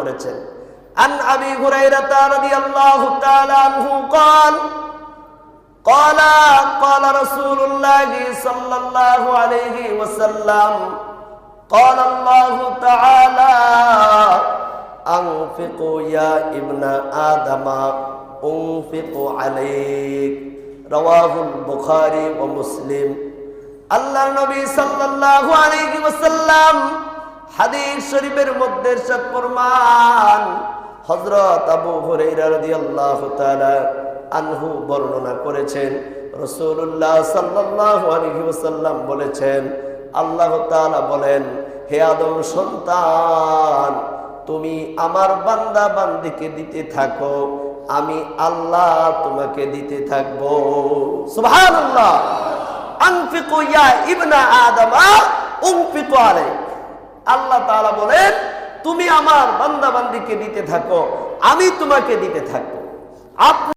করেছেন। আন আবি হুরায়রা রাদিয়াল্লাহু তাআলা আনহু قال قال رسول الله صلى الله عليه وسلم قال الله تعالى أنفقوا يا ابن آدم أنفق عليك رواه البخاري ومسلم। আল্লাহ নবী সাল্লাল্লাহু আলাইহি ওয়াসাল্লাম হাদিস শরীফের মধ্যে ইরশাদ ফরমান, হযরত আবু হুরায়রা রাদিয়াল্লাহু তাআলা আনহু বর্ণনা করেছেন, রাসূলুল্লাহ সাল্লাল্লাহু আলাইহি ওয়াসাল্লাম বলেছেন, আল্লাহ তাআলা বলেন, হে আদম সন্তান, তুমি আমার বান্দা বান্দিকে দিতে থাকো, আমি আল্লাহ তোমাকে দিতে থাকবো। সুবহানাল্লাহ। আনফিকু ইয়া ইবনা আদম উনফিকু আলাইক। আল্লাহ তাআলা বলেন, তুমি আমার বান্দা বান্দিকে দিতে থাকো, আমি তোমাকে দিতে থাকবো।